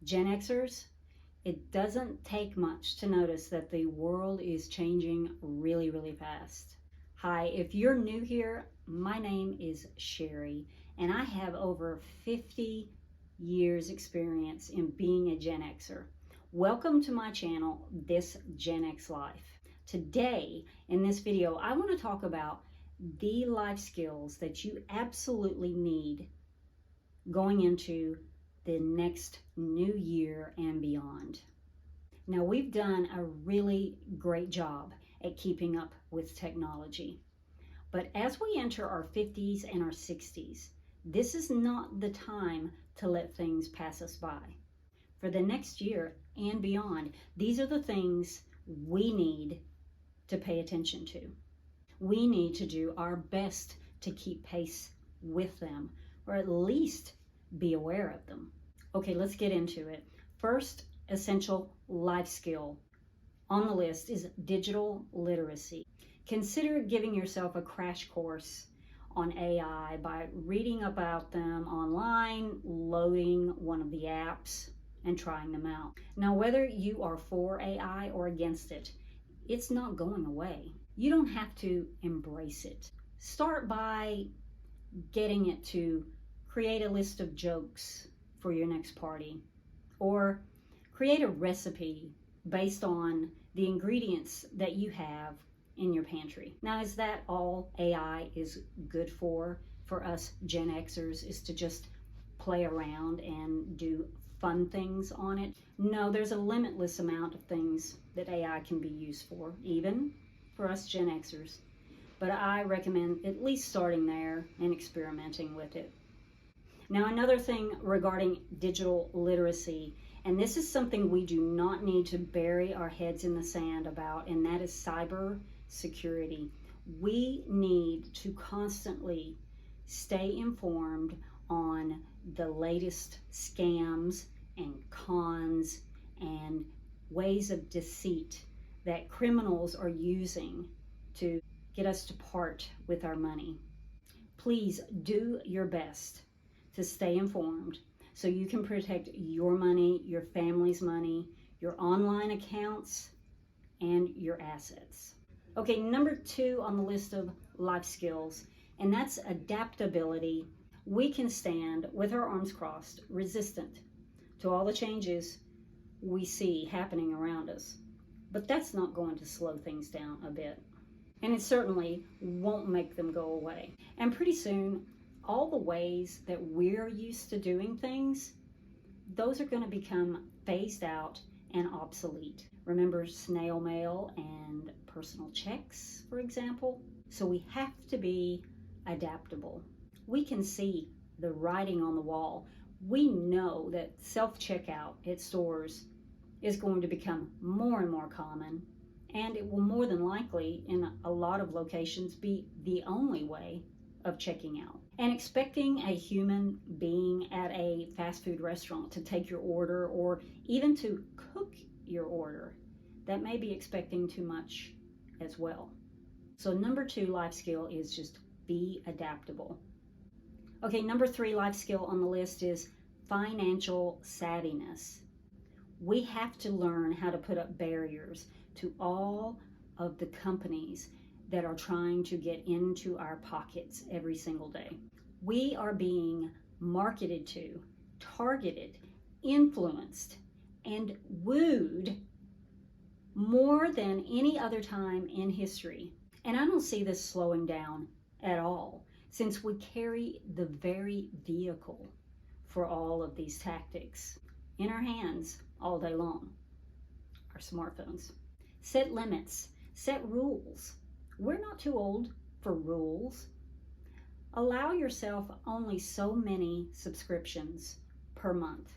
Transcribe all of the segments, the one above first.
Gen Xers, it doesn't take much to notice that the world is changing really, really fast. Hi, if you're new here, my name is Sherry, and I have over 50 years experience in being a Gen Xer. Welcome to my channel, This Gen X Life. Today, in this video, I want to talk about the life skills that you absolutely need going into the next new year and beyond. Now, we've done a really great job at keeping up with technology. But as we enter our 50s and our 60s, this is not the time to let things pass us by. For the next year and beyond, these are the things we need to pay attention to. We need to do our best to keep pace with them, or at least be aware of them. Okay, let's get into it. First essential life skill on the list is digital literacy. Consider giving yourself a crash course on AI by reading about them online, loading one of the apps, and trying them out. Now, whether you are for AI or against it, it's not going away. You don't have to embrace it. Start by getting it to create a list of jokes for your next party, or create a recipe based on the ingredients that you have in your pantry. Now, is that all AI is good for us Gen Xers, is to just play around and do fun things on it? No, there's a limitless amount of things that AI can be used for, even for us Gen Xers. But I recommend at least starting there and experimenting with it. Now, another thing regarding digital literacy, and this is something we do not need to bury our heads in the sand about, and that is cyber security. We need to constantly stay informed on the latest scams and cons and ways of deceit that criminals are using to get us to part with our money. Please do your best to stay informed so you can protect your money, your family's money, your online accounts, and your assets. Okay, number 2 on the list of life skills, and that's adaptability. We can stand with our arms crossed, resistant to all the changes we see happening around us. But that's not going to slow things down a bit. And it certainly won't make them go away. And pretty soon, all the ways that we're used to doing things, those are going to become phased out and obsolete. Remember snail mail and personal checks, for example? So we have to be adaptable. We can see the writing on the wall. We know that self-checkout at stores is going to become more and more common, and it will more than likely, in a lot of locations, be the only way of checking out. And expecting a human being at a fast food restaurant to take your order or even to cook your order, that may be expecting too much as well. So number 2 life skill is just be adaptable. Okay, number 3 life skill on the list is financial savviness. We have to learn how to put up barriers to all of the companies that are trying to get into our pockets every single day. We are being marketed to, targeted, influenced, and wooed more than any other time in history. And I don't see this slowing down at all, since we carry the very vehicle for all of these tactics in our hands all day long, our smartphones. Set limits, set rules. We're not too old for rules. Allow yourself only so many subscriptions per month.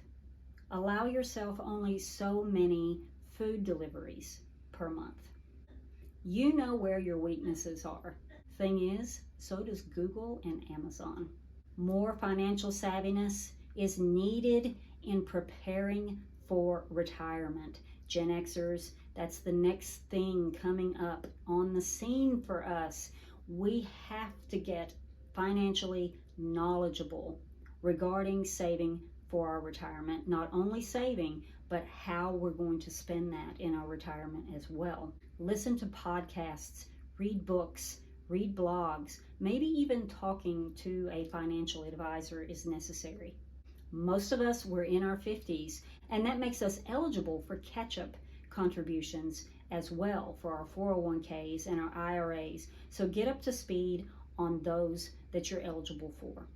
Allow yourself only so many food deliveries per month. You know where your weaknesses are. Thing is, so does Google and Amazon. More financial savviness is needed in preparing for retirement. Gen Xers, that's the next thing coming up on the scene for us. We have to get financially knowledgeable regarding saving for our retirement, not only saving, but how we're going to spend that in our retirement as well. Listen to podcasts, read books, read blogs, maybe even talking to a financial advisor is necessary. Most of us were in our 50s, and that makes us eligible for catch-up contributions as well for our 401ks and our IRAs. So get up to speed on those that you're eligible for.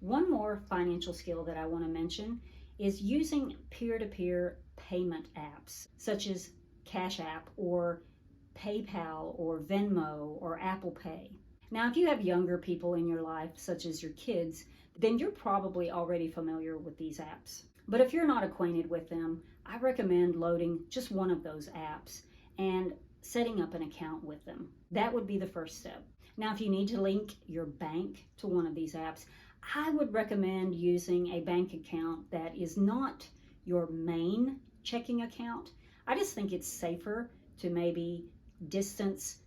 One more financial skill that I want to mention is using peer-to-peer payment apps such as Cash App or PayPal or Venmo or Apple Pay. Now, if you have younger people in your life, such as your kids, then you're probably already familiar with these apps. But if you're not acquainted with them, I recommend loading just one of those apps and setting up an account with them. That would be the first step. Now, if you need to link your bank to one of these apps, I would recommend using a bank account that is not your main checking account. I just think it's safer to maybe distance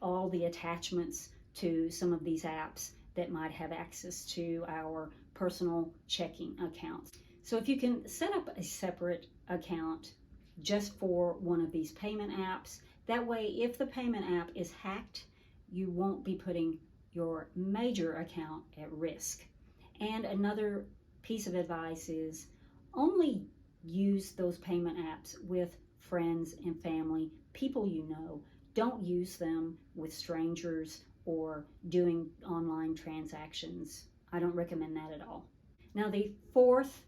all the attachments to some of these apps that might have access to our personal checking accounts. So if you can set up a separate account just for one of these payment apps, that way if the payment app is hacked, you won't be putting your major account at risk. And another piece of advice is only use those payment apps with friends and family, people you know. Don't use them with strangers or doing online transactions. I don't recommend that at all. Now, the fourth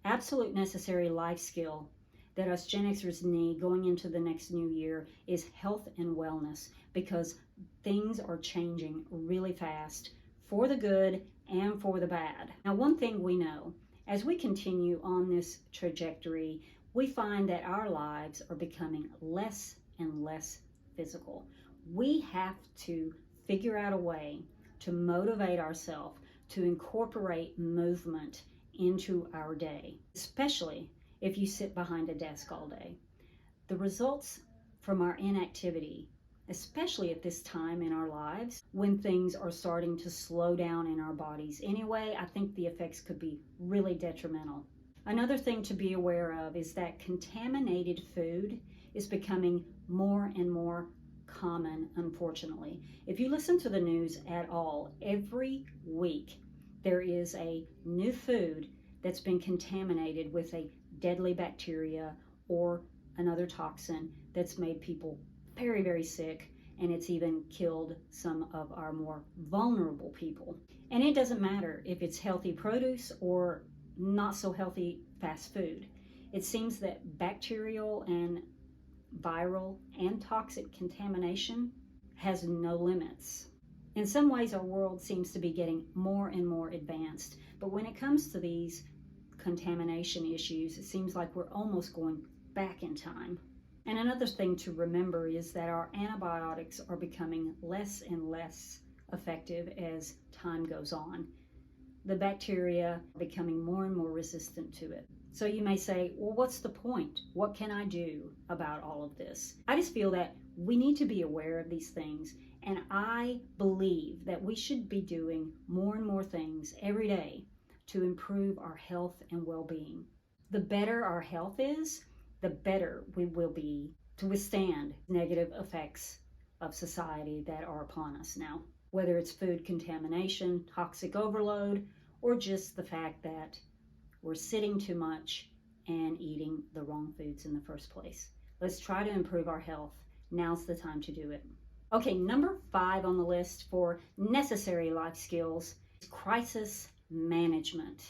absolute necessary life skill that us Gen Xers need going into the next new year is health and wellness, because things are changing really fast for the good and for the bad. Now, one thing we know, as we continue on this trajectory, we find that our lives are becoming less and less physical. We have to figure out a way to motivate ourselves to incorporate movement into our day, especially if you sit behind a desk all day. The results from our inactivity, especially at this time in our lives when things are starting to slow down in our bodies anyway, I think the effects could be really detrimental. Another thing to be aware of is that contaminated food is becoming more and more common, unfortunately. If you listen to the news at all, every week there is a new food that's been contaminated with a deadly bacteria or another toxin that's made people very, very sick, and it's even killed some of our more vulnerable people. And it doesn't matter if it's healthy produce or not so healthy fast food. It seems that bacterial and viral and toxic contamination has no limits. In some ways, our world seems to be getting more and more advanced, but when it comes to these contamination issues, it seems like we're almost going back in time. And another thing to remember is that our antibiotics are becoming less and less effective as time goes on. The bacteria are becoming more and more resistant to it. So you may say, well, what's the point? What can I do about all of this? I just feel that we need to be aware of these things, and I believe that we should be doing more and more things every day to improve our health and well-being. The better our health is, the better we will be to withstand negative effects of society that are upon us now, whether it's food contamination, toxic overload, or just the fact that we're sitting too much and eating the wrong foods in the first place. Let's try to improve our health. Now's the time to do it. Okay, number 5 on the list for necessary life skills is crisis management.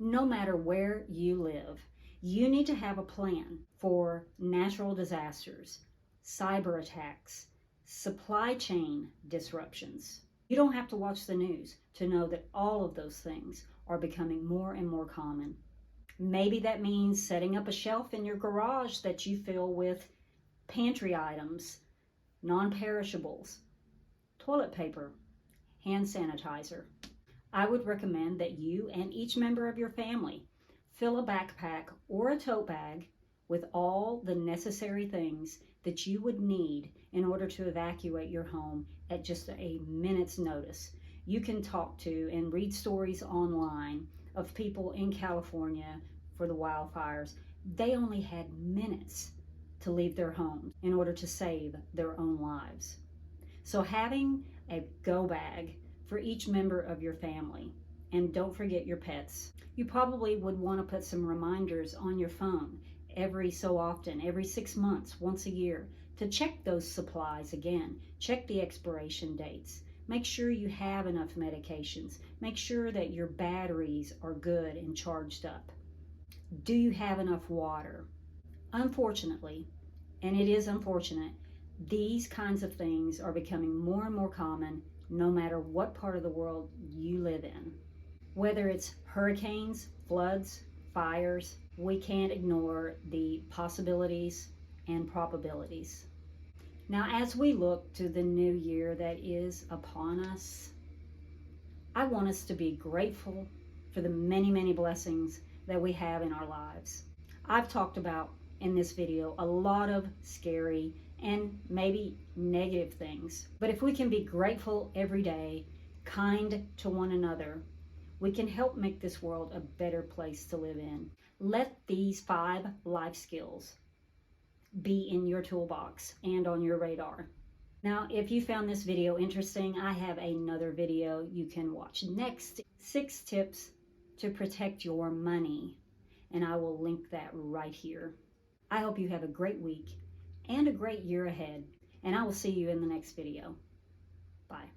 No matter where you live, you need to have a plan for natural disasters, cyber attacks, supply chain disruptions. You don't have to watch the news to know that all of those things are becoming more and more common. Maybe that means setting up a shelf in your garage that you fill with pantry items, non-perishables, toilet paper, hand sanitizer. I would recommend that you and each member of your family fill a backpack or a tote bag with all the necessary things that you would need in order to evacuate your home at just a minute's notice. You can talk to and read stories online of people in California for the wildfires, they only had minutes to leave their homes in order to save their own lives. So having a go bag for each member of your family, and don't forget your pets. You probably would want to put some reminders on your phone every so often, every 6 months, once a year, to check those supplies again. Check the expiration dates. Make sure you have enough medications. Make sure that your batteries are good and charged up. Do you have enough water? Unfortunately, and it is unfortunate, these kinds of things are becoming more and more common no matter what part of the world you live in. Whether it's hurricanes, floods, fires, we can't ignore the possibilities and probabilities. Now, as we look to the new year that is upon us, I want us to be grateful for the many, many blessings that we have in our lives. I've talked about in this video a lot of scary and maybe negative things. But if we can be grateful every day, kind to one another, we can help make this world a better place to live in. Let these 5 life skills be in your toolbox and on your radar. Now, if you found this video interesting, I have another video you can watch next. 6 tips to protect your money, and I will link that right here. I hope you have a great week and a great year ahead, and I will see you in the next video. Bye.